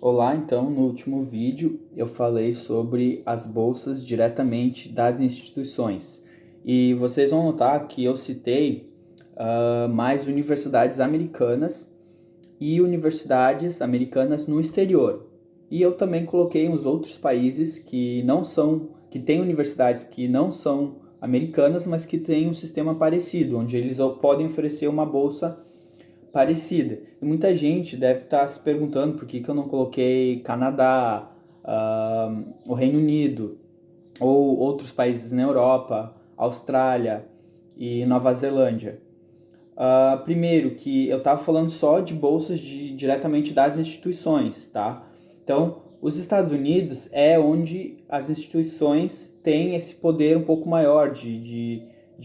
Olá, então, no último vídeo eu falei sobre as bolsas diretamente das instituições e vocês vão notar que eu citei mais universidades americanas e universidades americanas no exterior. E eu também coloquei uns outros países que não são, que têm universidades que não são americanas, mas que têm um sistema parecido, onde eles podem oferecer uma bolsa parecida. E muita gente deve estar se perguntando por que eu não coloquei Canadá, o Reino Unido ou outros países na Europa, Austrália e Nova Zelândia. Primeiro, que eu estava falando só de bolsas diretamente das instituições, tá? Então, os Estados Unidos é onde as instituições têm esse poder um pouco maior de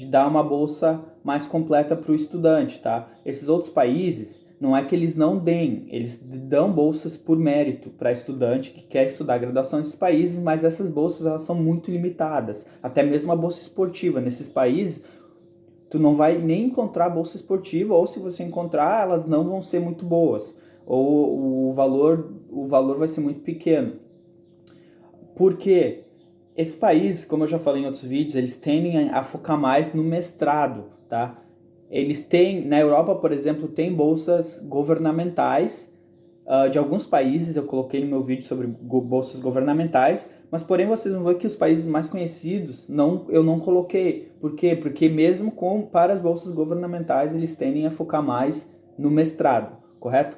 dar uma bolsa mais completa para o estudante, tá? Esses outros países, não é que eles não deem, eles dão bolsas por mérito para estudante que quer estudar graduação nesses países, mas essas bolsas elas são muito limitadas. Até mesmo a bolsa esportiva nesses países, tu não vai nem encontrar bolsa esportiva, ou se você encontrar, elas não vão ser muito boas, ou o valor vai ser muito pequeno. Por quê? Esses países, como eu já falei em outros vídeos, eles tendem a focar mais no mestrado, tá? Eles têm, na Europa, por exemplo, tem bolsas governamentais de alguns países, eu coloquei no meu vídeo sobre bolsas governamentais, mas porém vocês vão ver que os países mais conhecidos eu não coloquei. Por quê? Porque mesmo para as bolsas governamentais eles tendem a focar mais no mestrado, correto?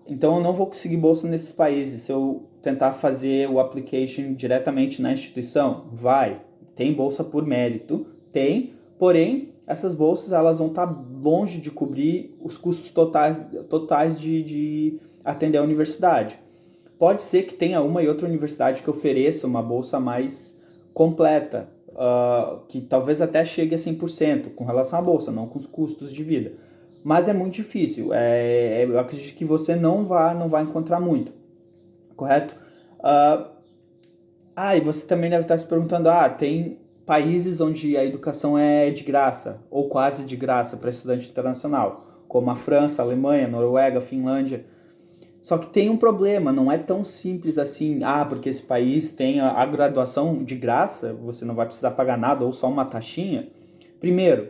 Então eu não vou conseguir bolsa nesses países se eu tentar fazer o application diretamente na instituição? Vai. Tem bolsa por mérito? Tem. Porém, essas bolsas elas vão estar longe de cobrir os custos totais de atender a universidade. Pode ser que tenha uma e outra universidade que ofereça uma bolsa mais completa, que talvez até chegue a 100% com relação à bolsa, não com os custos de vida. Mas é muito difícil. Eu acredito que você não vai encontrar muito, correto? Uh, e você também deve estar se perguntando, tem países onde a educação é de graça, ou quase de graça para estudante internacional, como a França, a Alemanha, a Noruega, a Finlândia. Só que tem um problema, não é tão simples assim, porque esse país tem a graduação de graça, você não vai precisar pagar nada ou só uma taxinha. Primeiro,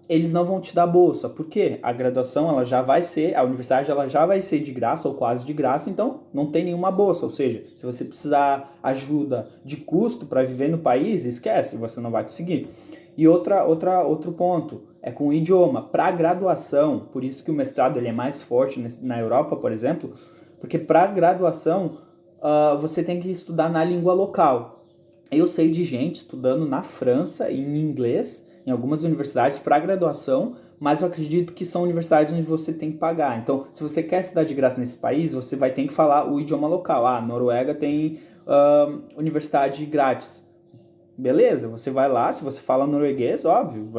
eles não vão te dar bolsa, porque a graduação ela já vai ser, a universidade ela já vai ser de graça ou quase de graça, então não tem nenhuma bolsa, ou seja, se você precisar ajuda de custo para viver no país, esquece, você não vai conseguir. E outro ponto é com o idioma. Para graduação, por isso que o mestrado ele é mais forte na Europa, por exemplo, porque para graduação você tem que estudar na língua local. Eu sei de gente estudando na França em inglês, em algumas universidades para graduação, mas eu acredito que são universidades onde você tem que pagar. Então, se você quer estudar de graça nesse país, você vai ter que falar o idioma local. A Noruega tem universidade grátis. Beleza, você vai lá, se você fala norueguês, óbvio,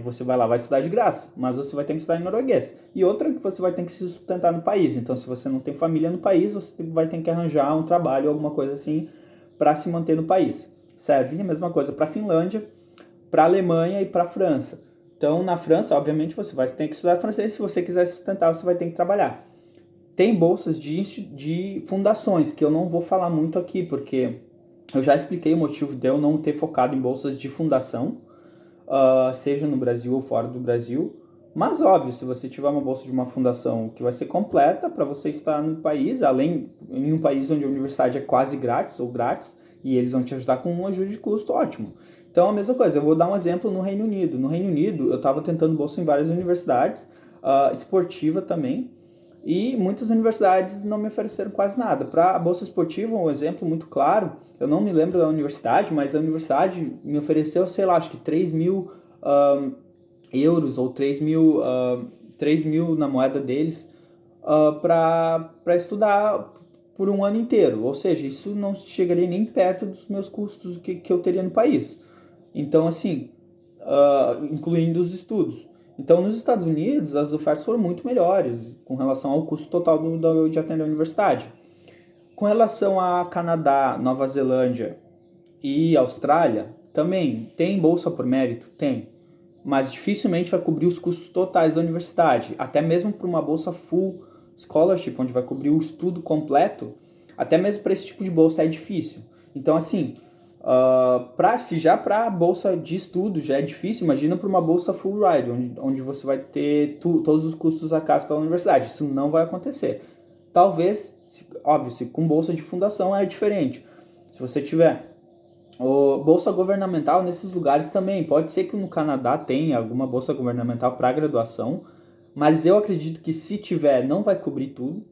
você vai lá, vai estudar de graça, mas você vai ter que estudar em norueguês. E outra que você vai ter que se sustentar no país. Então, se você não tem família no país, você vai ter que arranjar um trabalho, alguma coisa assim, para se manter no país. Serve a mesma coisa para a Finlândia, para a Alemanha e para a França. Então, na França, obviamente, você vai ter que estudar francês. Se você quiser se sustentar, você vai ter que trabalhar. Tem bolsas de fundações, que eu não vou falar muito aqui, porque eu já expliquei o motivo de eu não ter focado em bolsas de fundação, seja no Brasil ou fora do Brasil. Mas, óbvio, se você tiver uma bolsa de uma fundação que vai ser completa para você estar no país, além em um país onde a universidade é quase grátis ou grátis, e eles vão te ajudar com uma ajuda de custo, ótimo. Então, a mesma coisa, eu vou dar um exemplo no Reino Unido. No Reino Unido, eu estava tentando bolsa em várias universidades, esportiva também, e muitas universidades não me ofereceram quase nada. Para a bolsa esportiva, um exemplo muito claro, eu não me lembro da universidade, mas a universidade me ofereceu, sei lá, acho que 3 mil euros ou 3 mil na moeda deles para estudar por um ano inteiro. Ou seja, isso não chegaria nem perto dos meus custos que eu teria no país. Então, assim, incluindo os estudos. Então, nos Estados Unidos, as ofertas foram muito melhores com relação ao custo total de atender a universidade. Com relação a Canadá, Nova Zelândia e Austrália, também tem bolsa por mérito? Tem. Mas dificilmente vai cobrir os custos totais da universidade. Até mesmo para uma bolsa full scholarship, onde vai cobrir o estudo completo, até mesmo para esse tipo de bolsa é difícil. Então, assim, se já para a bolsa de estudo já é difícil, imagina para uma bolsa full ride, onde você vai ter todos os custos arcados pela universidade. Isso não vai acontecer. Talvez, óbvio, se com bolsa de fundação é diferente. Se você tiver bolsa governamental nesses lugares também, pode ser que no Canadá tenha alguma bolsa governamental para graduação, mas eu acredito que se tiver, não vai cobrir tudo.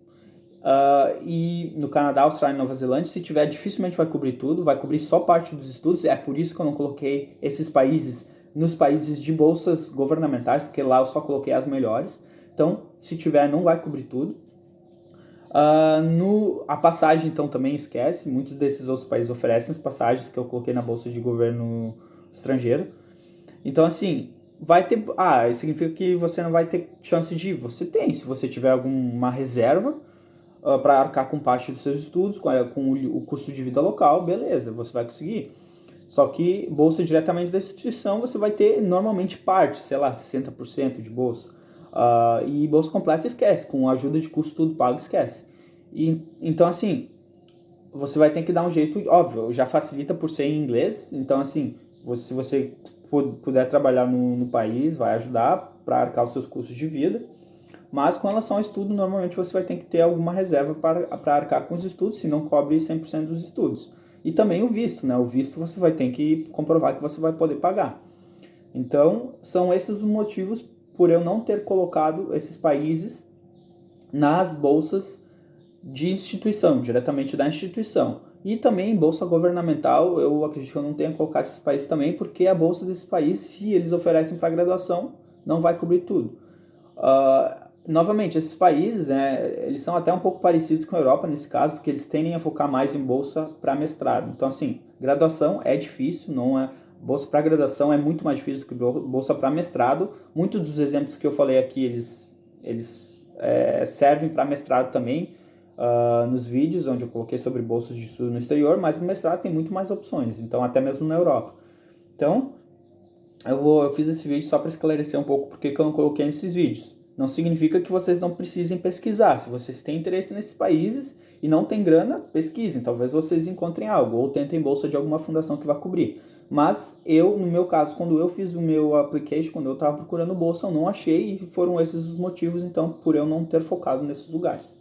E no Canadá, Austrália e Nova Zelândia, se tiver, dificilmente vai cobrir tudo, vai cobrir só parte dos estudos. É por isso que eu não coloquei esses países nos países de bolsas governamentais, porque lá eu só coloquei as melhores. Então, se tiver, não vai cobrir tudo. A passagem, então, também esquece. Muitos desses outros países oferecem as passagens que eu coloquei na bolsa de governo estrangeiro. Então, assim, vai ter... isso significa que você não vai ter chance de ir. Você tem, se você tiver alguma reserva para arcar com parte dos seus estudos, com o custo de vida local, beleza, você vai conseguir. Só que bolsa diretamente da instituição, você vai ter normalmente parte, sei lá, 60% de bolsa. E bolsa completa esquece, com ajuda de custo tudo pago esquece. Então, assim, você vai ter que dar um jeito, óbvio, já facilita por ser em inglês, então, assim, se você puder trabalhar no país, vai ajudar para arcar os seus custos de vida. Mas com relação ao estudo, normalmente você vai ter que ter alguma reserva para arcar com os estudos, se não cobre 100% dos estudos. E também o visto, né? O visto você vai ter que comprovar que você vai poder pagar. Então, são esses os motivos por eu não ter colocado esses países nas bolsas de instituição, diretamente da instituição. E também em bolsa governamental, eu acredito que eu não tenha colocado esses países também, porque a bolsa desses países, se eles oferecem para graduação, não vai cobrir tudo. Novamente, esses países, eles são até um pouco parecidos com a Europa nesse caso, porque eles tendem a focar mais em bolsa para mestrado. Então, assim, graduação é difícil, não é... Bolsa para graduação é muito mais difícil do que bolsa para mestrado. Muitos dos exemplos que eu falei aqui, eles servem para mestrado também, nos vídeos onde eu coloquei sobre bolsas de estudo no exterior, mas no mestrado tem muito mais opções, então até mesmo na Europa. Então, eu fiz esse vídeo só para esclarecer um pouco porque que eu não coloquei nesses vídeos. Não significa que vocês não precisem pesquisar. Se vocês têm interesse nesses países e não tem grana, pesquisem. Talvez vocês encontrem algo ou tentem bolsa de alguma fundação que vai cobrir. Mas no meu caso, quando eu fiz o meu application, quando eu estava procurando bolsa, eu não achei e foram esses os motivos, então, por eu não ter focado nesses lugares.